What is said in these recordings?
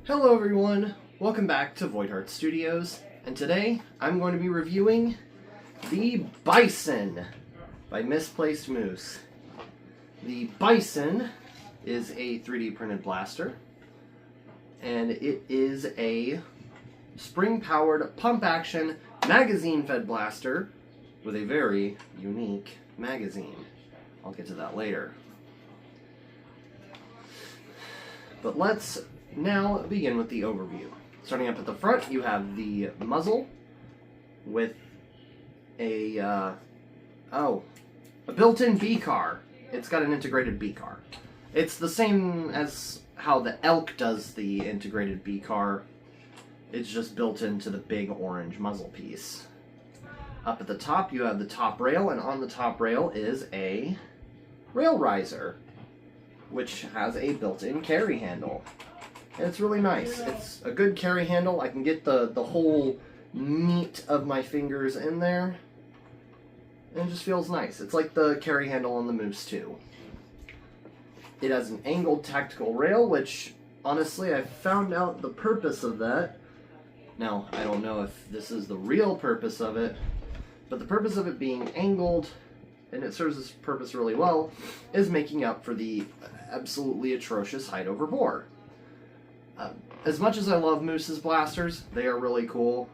Hello everyone, welcome back to Voidheart Studios, and today I'm going to be reviewing the Bison by MisplacedMoose. The Bison is a 3D printed blaster, and it is a spring-powered pump-action magazine-fed blaster with a very unique magazine. I'll get to that later. But let's now begin with the overview. Starting up at the front, you have the muzzle with a built-in B-car. It's got an integrated B-car. It's the same as how the Elk does the integrated B-car. It's just built into the big orange muzzle piece. Up at the top, you have the top rail, and on the top rail is a rail riser, which has a built-in carry handle. And it's really nice. It's a good carry handle. I can get the whole meat of my fingers in there. And it just feels nice. It's like the carry handle on the Moose 2. It has an angled tactical rail, which, honestly, I found out the purpose of that. Now, I don't know if this is the real purpose of it, but the purpose of it being angled, and it serves its purpose really well, is making up for the absolutely atrocious height over bore. As much as I love Moose's blasters, they are really cool,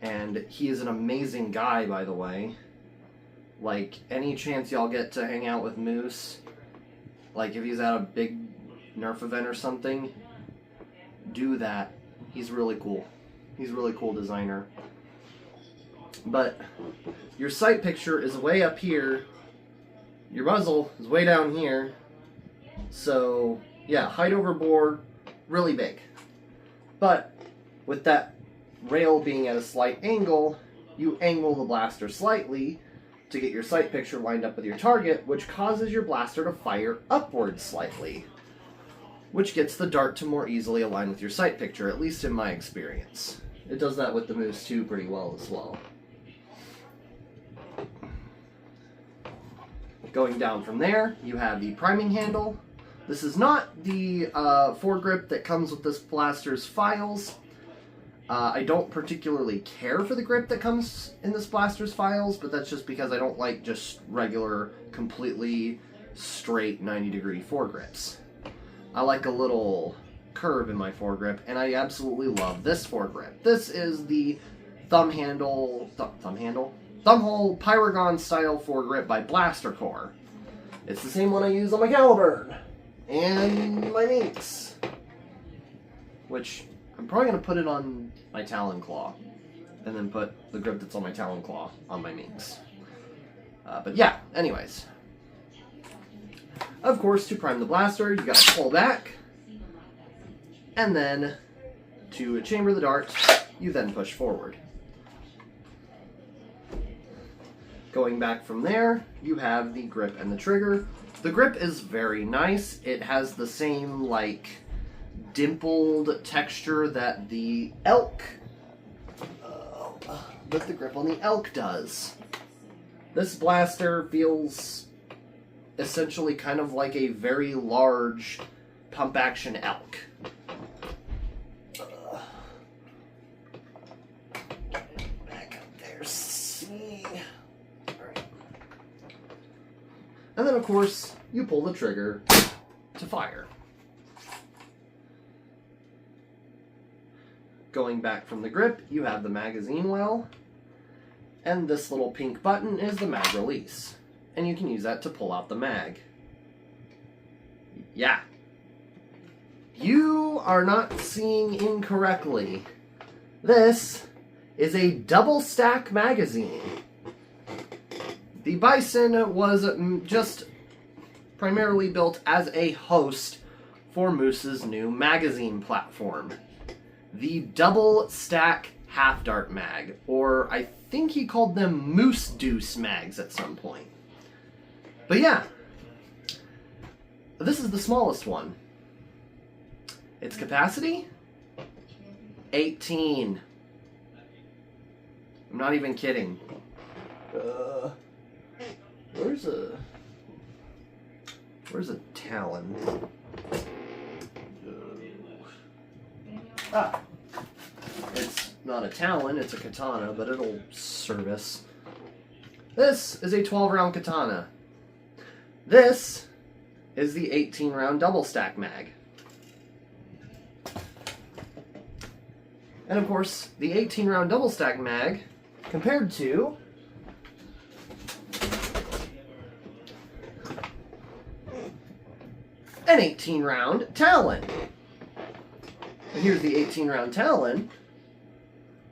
and he is an amazing guy, by the way. Like, any chance y'all get to hang out with Moose, like if he's at a big Nerf event or something, do that. He's really cool. He's a really cool designer. But your sight picture is way up here, your muzzle is way down here, so yeah, height over bore, really big. But with that rail being at a slight angle, you angle the blaster slightly to get your sight picture lined up with your target, which causes your blaster to fire upwards slightly, which gets the dart to more easily align with your sight picture, at least in my experience. It does that with the Moose 2 pretty well as well. Going down from there, you have the priming handle. This is not the foregrip that comes with this blaster's files. I don't particularly care for the grip that comes in this blaster's files, but that's just because I don't like just regular, completely straight 90-degree foregrips. I like a little curve in my foregrip, and I absolutely love this foregrip. This is the thumb-hole Pyragon style foregrip by Blaster Core. It's the same one I use on my Caliburn and my Minx, which I'm probably going to put it on my Talon Claw, and then put the grip that's on my Talon Claw on my Minx. But yeah, anyways. Of course, to prime the blaster, you got to pull back, and then to chamber the dart, you then push forward. Going back from there, you have the grip and the trigger. The grip is very nice. It has the same, like, dimpled texture that the Elk, that the grip on the Elk does. This blaster feels essentially kind of like a very large pump-action Elk. Back up there, see. And then, of course, you pull the trigger to fire. Going back from the grip, you have the magazine well, and this little pink button is the mag release, and you can use that to pull out the mag. Yeah. You are not seeing incorrectly. This is a double stack magazine. The Bison was just primarily built as a host for Moose's new magazine platform, the Double Stack Half Dart Mag, or I think he called them Moose Deuce mags at some point. But yeah, this is the smallest one. Its capacity? 18. I'm not even kidding. Where's a Talon? Ah. It's not a Talon, it's a katana, but it'll service. This is a 12-round katana. This is the 18-round double stack mag. And of course, the 18-round double stack mag compared to an 18-round Talon. And here's the 18-round Talon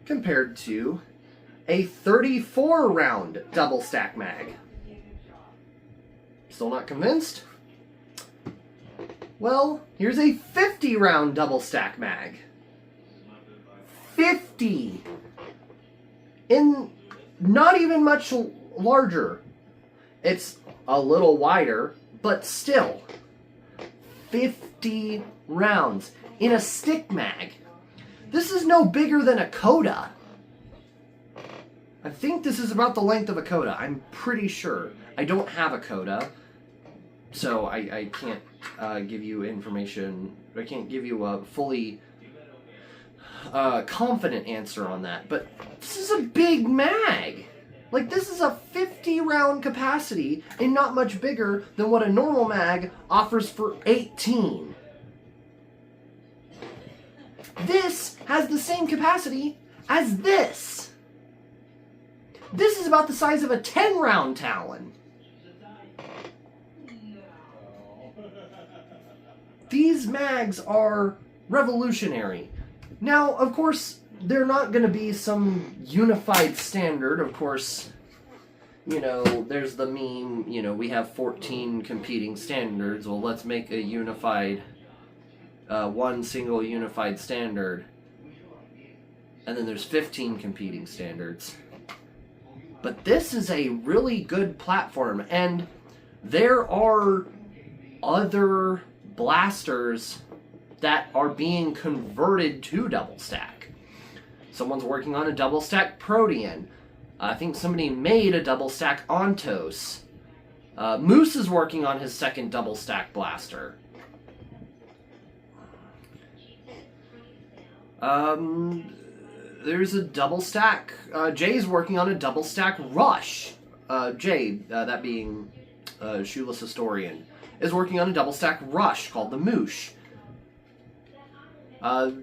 compared to a 34-round double stack mag. Still not convinced? Well, here's a 50-round double stack mag. 50! In not even much larger. It's a little wider, but still. 50 rounds in a stick mag. This is no bigger than a Coda. I think this is about the length of a Coda. I'm pretty sure. I don't have a Coda, so I can't give you information. I can't give you a fully confident answer on that. But this is a big mag. Like, this is a 50-round capacity and not much bigger than what a normal mag offers for 18. This has the same capacity as this. This is about the size of a 10-round Talon. These mags are revolutionary. Now, of course, they're not going to be some unified standard. Of course, you know, there's the meme, you know, we have 14 competing standards. Well, let's make a unified, one single unified standard. And then there's 15 competing standards. But this is a really good platform, and there are other blasters that are being converted to double stack. Someone's working on a double stack Protean. I think somebody made a double stack Ontos. Moose is working on his second double stack blaster. There's a double stack. Jay's working on a double stack Rush. Jay, that being Shoeless Historian, is working on a double stack Rush called the Moosh.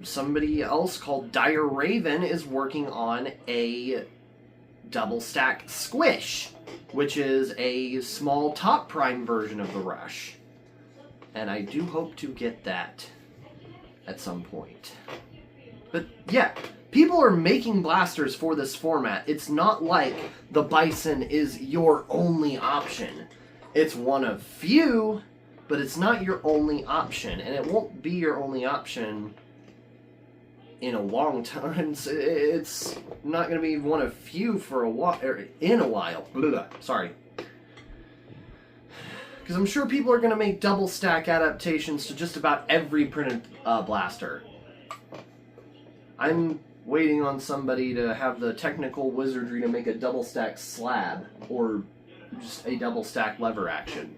Somebody else called Dire Raven is working on a double stack Squish, which is a small top prime version of the Rush. And I do hope to get that at some point. But yeah, people are making blasters for this format. It's not like the Bison is your only option. It's one of few, but it's not your only option. And it won't be your only option in a long time. It's not going to be one of few for a while, in a while. Blah, sorry. Because I'm sure people are going to make double stack adaptations to just about every printed blaster. I'm waiting on somebody to have the technical wizardry to make a double stack slab, or just a double stack lever action.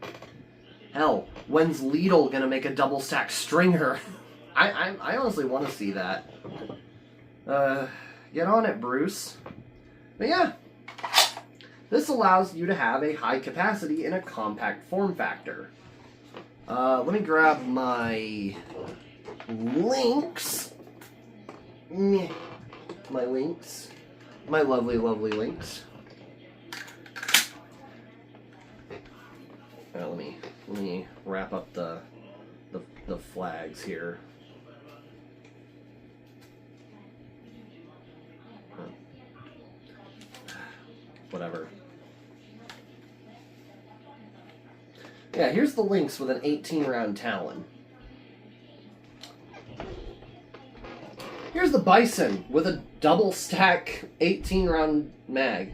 Hell, when's Lidl gonna make a double stack stringer? I honestly want to see that. Get on it, Bruce. But yeah, this allows you to have a high capacity in a compact form factor. Let me grab my links. My links. My lovely, lovely links. Let me wrap up the flags here. Whatever. Yeah, here's the links with an 18-round Talon. Here's the Bison with a double stack 18-round mag.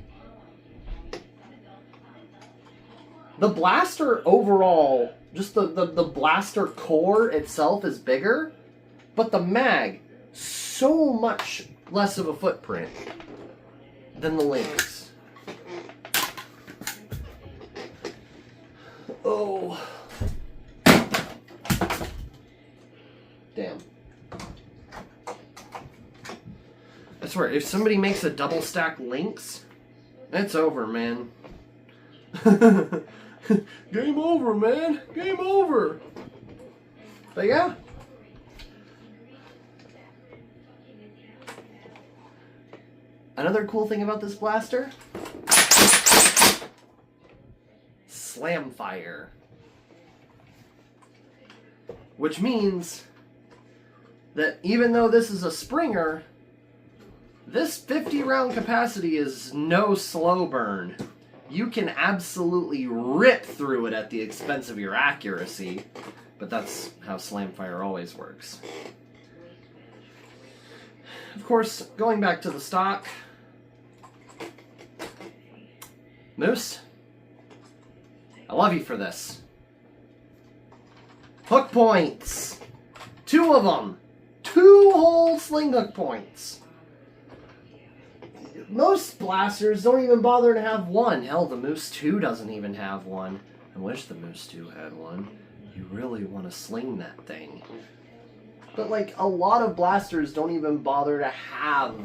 The blaster overall, just the blaster core itself is bigger, but the mag, so much less of a footprint than the Lynx. Oh. Damn. swear, if somebody makes a double stack Lynx, it's over, man. Game over, man. Game over. But yeah. Another cool thing about this blaster, slam fire. Which means that even though this is a Springer, this 50 round capacity is no slow burn. You can absolutely rip through it at the expense of your accuracy, but that's how slam fire always works. Of course, going back to the stock, Moose, I love you for this. Hook points! 2 of them! 2 whole sling hook points! Most blasters don't even bother to have 1. Hell, the Moose 2 doesn't even have 1. I wish the Moose 2 had 1. You really want to sling that thing. But like, a lot of blasters don't even bother to have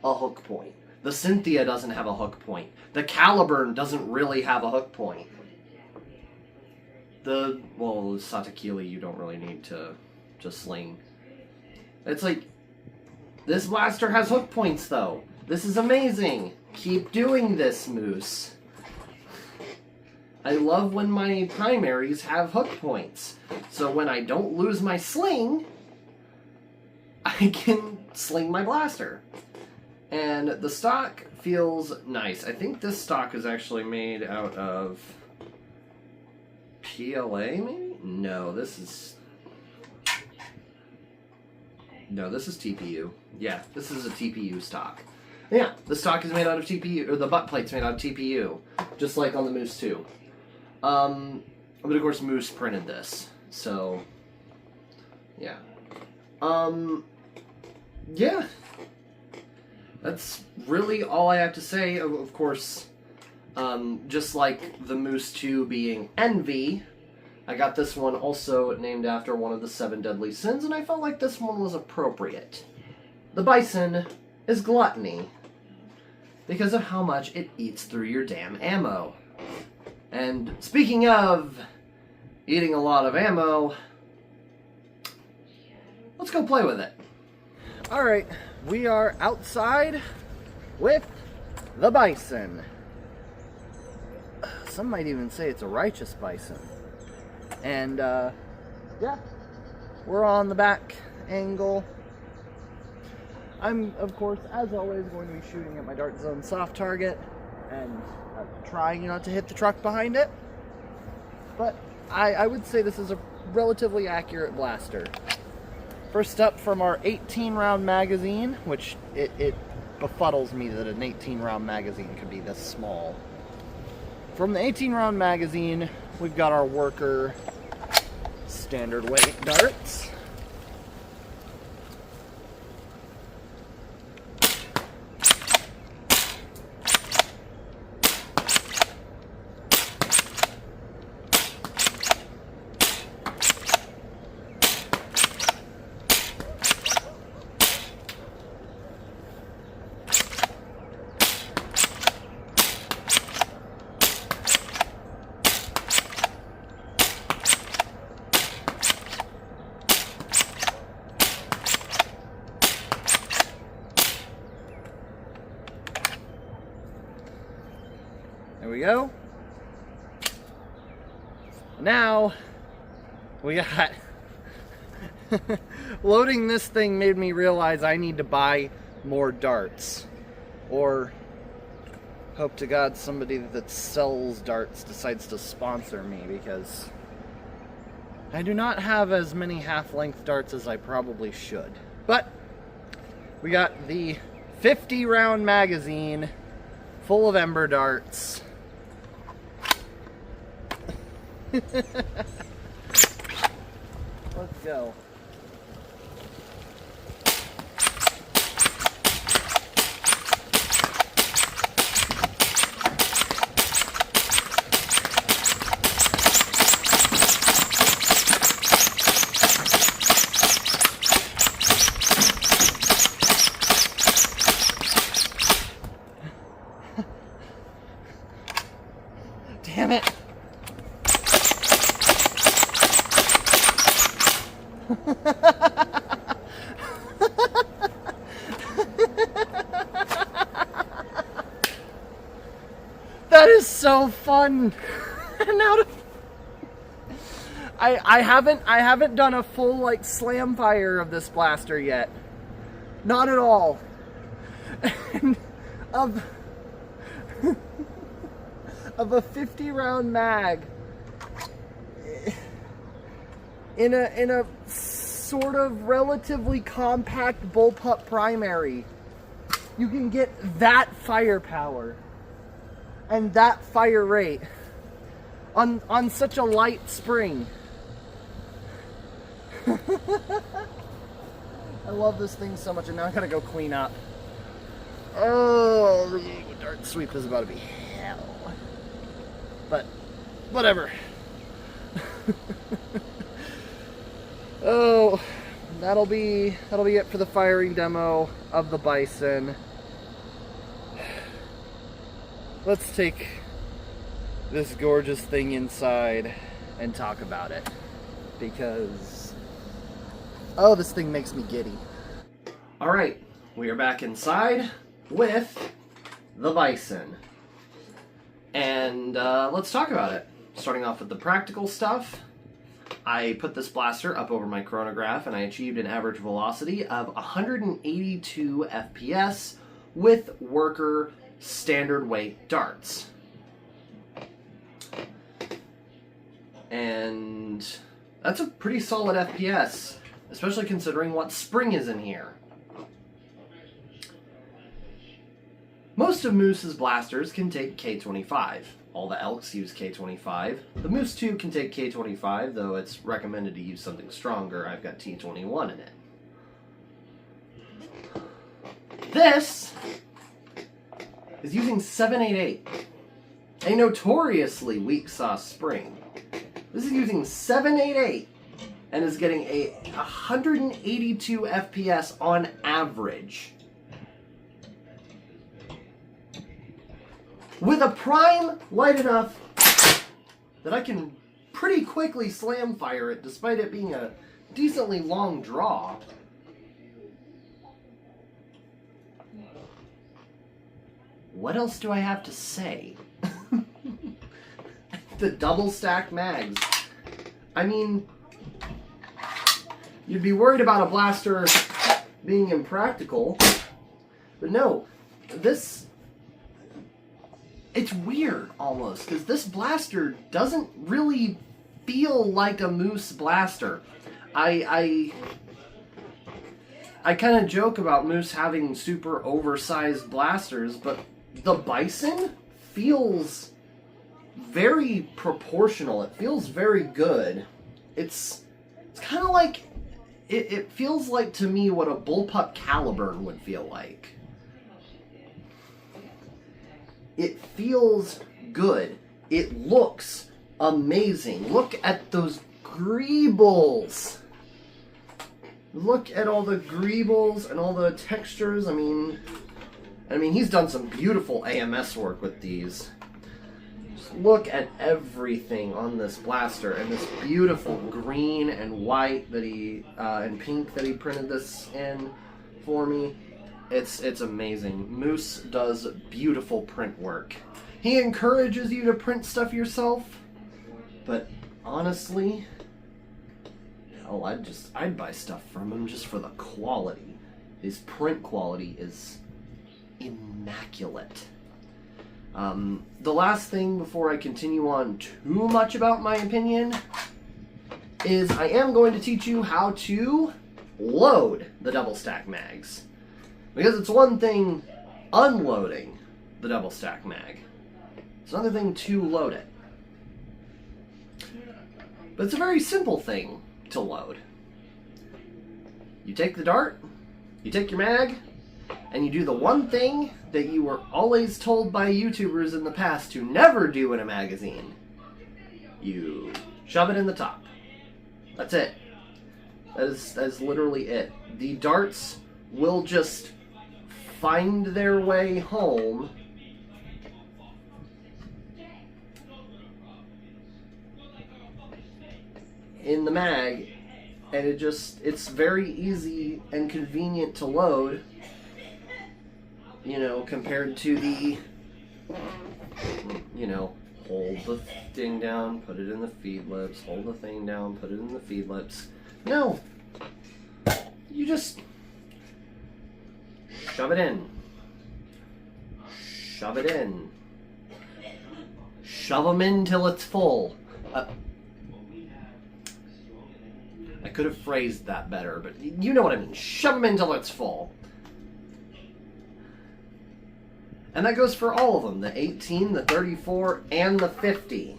a hook point. The Cynthia doesn't have a hook point. The Caliburn doesn't really have a hook point. The Satakili you don't really need to sling. It's like, this blaster has hook points though. This is amazing. Keep doing this, Moose. I love when my primaries have hook points. So when I don't lose my sling, I can sling my blaster. And the stock feels nice. I think this stock is actually made out of PLA, maybe? No, this is TPU. Yeah, this is a TPU stock. Yeah, the stock is made out of TPU, or the butt plate's made out of TPU, just like on the Moose 2. But of course Moose printed this, so yeah. Yeah. That's really all I have to say. Of course, just like the Moose 2 being Envy, I got this one also named after one of the 7 deadly sins, and I felt like this one was appropriate. The Bison is Gluttony, because of how much it eats through your damn ammo. And speaking of eating a lot of ammo, let's go play with it. Alright, we are outside with the Bison. Some might even say it's a righteous Bison. And, yeah, we're on the back angle. I'm, of course, as always, going to be shooting at my Dart Zone soft target and trying not to hit the truck behind it. But I would say this is a relatively accurate blaster. First up from our 18-round magazine, which it befuddles me that an 18-round magazine could be this small. From the 18-round magazine, we've got our worker standard weight darts. There we go. Now, we got... Loading this thing made me realize I need to buy more darts. Or, hope to God somebody that sells darts decides to sponsor me, because I do not have as many half-length darts as I probably should. But, we got the 50-round magazine full of Ember darts. Let's go. so fun. Now I haven't done a full like slam fire of this blaster yet. Not at all. And of a 50 round mag in a sort of relatively compact bullpup primary, you can get that firepower and that fire rate on such a light spring. I love this thing so much, and now I gotta go clean up. Oh, the dart sweep is about to be hell. But whatever. Oh, that'll be it for the firing demo of the Bison. Let's take this gorgeous thing inside and talk about it, because oh, this thing makes me giddy. All right, we are back inside with the Bison, and let's talk about it. Starting off with the practical stuff, I put this blaster up over my chronograph and I achieved an average velocity of 182 FPS with worker standard weight darts. And that's a pretty solid FPS, especially considering what spring is in here. Most of Moose's blasters can take K25. All the Elks use K25. The Moose 2 can take K25, though it's recommended to use something stronger. I've got T21 in it. This is using 788, a notoriously weak sauce spring. This is using 788 and is getting a 182 FPS on average. With a prime light enough that I can pretty quickly slam fire it despite it being a decently long draw. What else do I have to say? The double stack mags. I mean, you'd be worried about a blaster being impractical, but no, this, it's weird almost, because this blaster doesn't really feel like a Moose blaster. I kind of joke about Moose having super oversized blasters, but the Bison feels very proportional. It feels very good. It's kind of like, it feels like to me what a bullpup Caliburn would feel like. It feels good. It looks amazing. Look at those greebles. Look at all the greebles and all the textures. I mean, he's done some beautiful AMS work with these. Just look at everything on this blaster and this beautiful green and white that he and pink that he printed this in for me. It's amazing. Moose does beautiful print work. He encourages you to print stuff yourself, but honestly, hell, I'd buy stuff from him just for the quality. His print quality is immaculate. The last thing before I continue on too much about my opinion is I am going to teach you how to load the double stack mags. Because it's one thing unloading the double stack mag. It's another thing to load it. But it's a very simple thing to load. You take the dart, you take your mag, and you do the one thing that you were always told by YouTubers in the past to never do in a magazine. You shove it in the top. That's it. That is literally it. The darts will just find their way home in the mag, and it's very easy and convenient to load, you know, compared to the you know, hold the thing down, put it in the feed lips, hold the thing down, put it in the feed lips. No. You just shove it in. Shove it in. Shove them in till it's full. I could have phrased that better, but you know what I mean. Shove them in till it's full. And that goes for all of them. The 18, the 34, and the 50.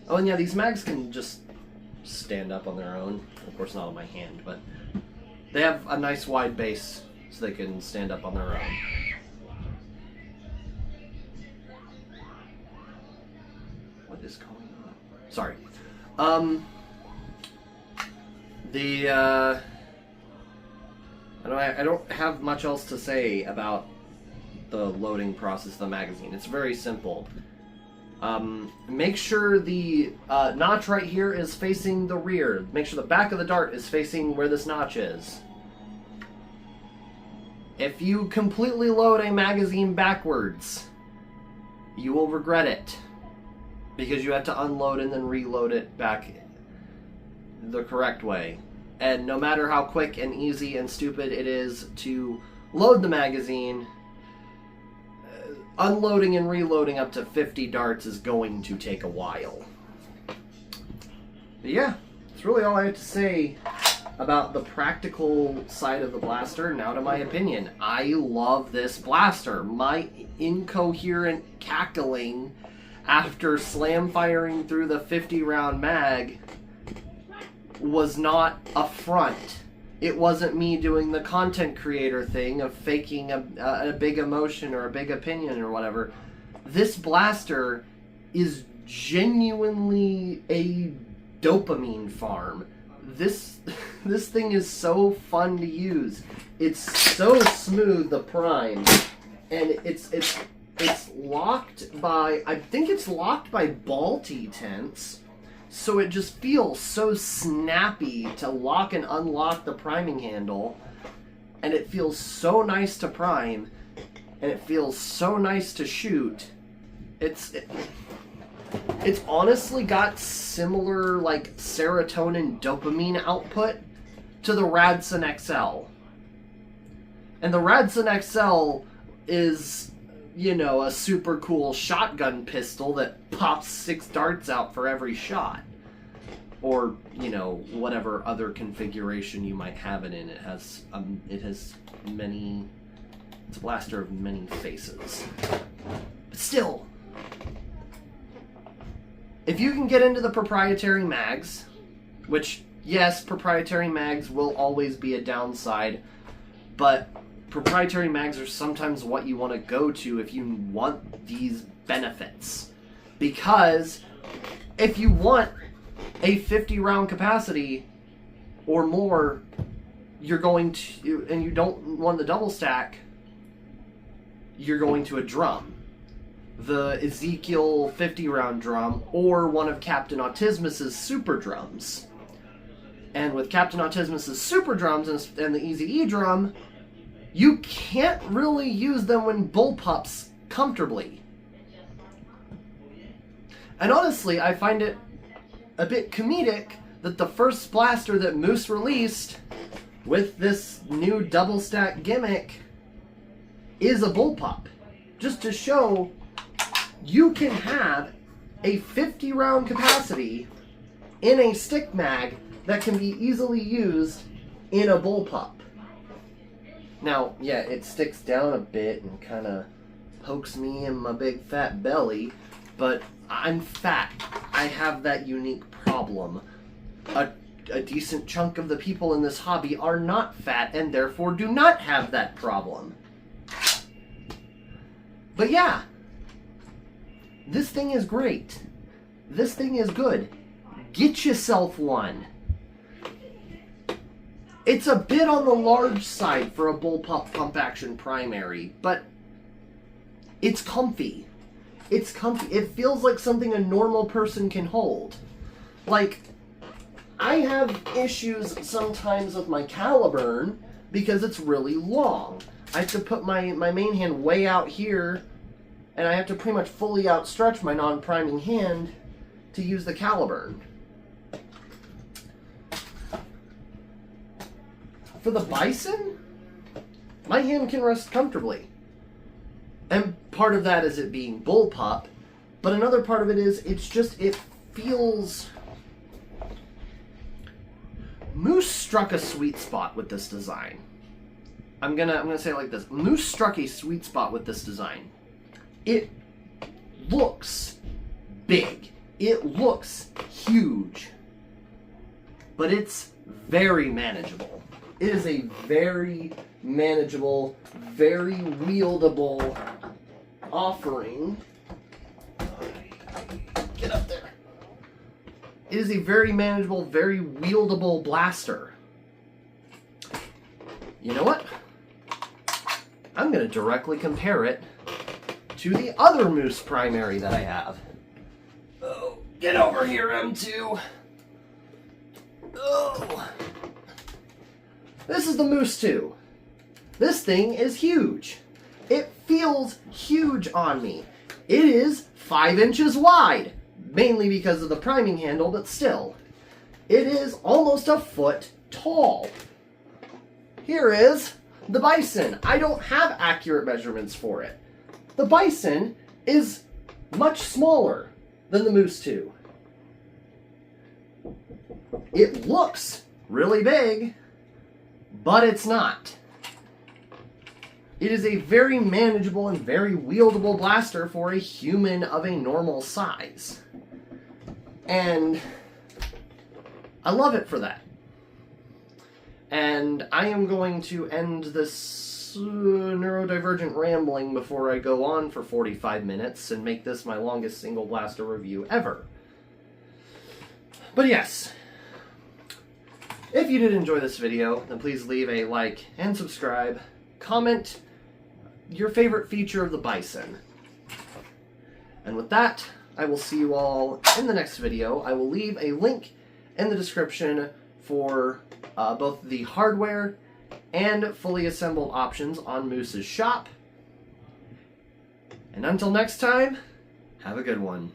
Oh, and yeah, these mags can just stand up on their own. Of course, not on my hand, but they have a nice wide base so they can stand up on their own. What is going on? Sorry. I don't have much else to say about the loading process of the magazine. It's very simple. Make sure the notch right here is facing the rear. Make sure the back of the dart is facing where this notch is. If you completely load a magazine backwards, you will regret it, because you have to unload and then reload it back the correct way. And no matter how quick and easy and stupid it is to load the magazine, unloading and reloading up to 50 darts is going to take a while. But yeah, that's really all I have to say about the practical side of the blaster. Now to my opinion. I love this blaster. My incoherent cackling after slam firing through the 50 round mag was not a front. It wasn't me doing the content creator thing of faking a big emotion or a big opinion or whatever. This blaster is genuinely a dopamine farm. This thing is so fun to use. It's so smooth, the prime, and it's locked by, I think it's locked by ball T-tents. So it just feels so snappy to lock and unlock the priming handle. And it feels so nice to prime. And it feels so nice to shoot. It's honestly got similar, like, serotonin dopamine output to the Radson XL. And the Radson XL is, you know, a super cool shotgun pistol that pops 6 darts out for every shot. Or, you know, whatever other configuration you might have it in. It has many, it's a blaster of many faces. But still, if you can get into the proprietary mags, which, yes, proprietary mags will always be a downside, but proprietary mags are sometimes what you want to go to if you want these benefits. Because if you want a 50 round capacity or more, you're going to, and you don't want the double stack, you're going to a drum. The Ezekiel 50 round drum or one of Captain Autismus's super drums. And with Captain Autismus's super drums and the Easy E drum, you can't really use them when bullpups comfortably. And honestly, I find it a bit comedic that the first blaster that Moose released with this new double stack gimmick is a bullpup. Just to show you can have a 50 round capacity in a stick mag that can be easily used in a bullpup. Now, yeah, it sticks down a bit and kind of pokes me in my big fat belly, but I'm fat. I have that unique problem. A decent chunk of the people in this hobby are not fat and therefore do not have that problem. But yeah, this thing is great. This thing is good. Get yourself one. It's a bit on the large side for a bullpup pump action primary, but it's comfy. It's comfy. It feels like something a normal person can hold. Like, I have issues sometimes with my Caliburn because it's really long. I have to put my main hand way out here, and I have to pretty much fully outstretch my non-priming hand to use the caliburn. For the Bison, my hand can rest comfortably. And part of that is it being bullpup, but another part of it is it feels... Moose struck a sweet spot with this design. I'm gonna say it like this. Moose struck a sweet spot with this design. It looks big. It looks huge. But it's very manageable. It is a very manageable, very wieldable offering. Get up there. It is a very manageable, very wieldable blaster. You know what? I'm going to directly compare it to the other Moose primary that I have. Oh, get over here, M2. Oh. This is the Moose 2. This thing is huge. It feels huge on me. It is 5 inches wide, mainly because of the priming handle, but still. It is almost a foot tall. Here is the Bison. I don't have accurate measurements for it. The Bison is much smaller than the Moose 2. It looks really big, but it's not. It is a very manageable and very wieldable blaster for a human of a normal size. And I love it for that. And I am going to end this neurodivergent rambling before I go on for 45 minutes and make this my longest single blaster review ever. But yes, if you did enjoy this video, then please leave a like and subscribe. Comment your favorite feature of the Bison. And with that, I will see you all in the next video. I will leave a link in the description for both the hardware and fully assembled options on Moose's shop. And until next time, have a good one.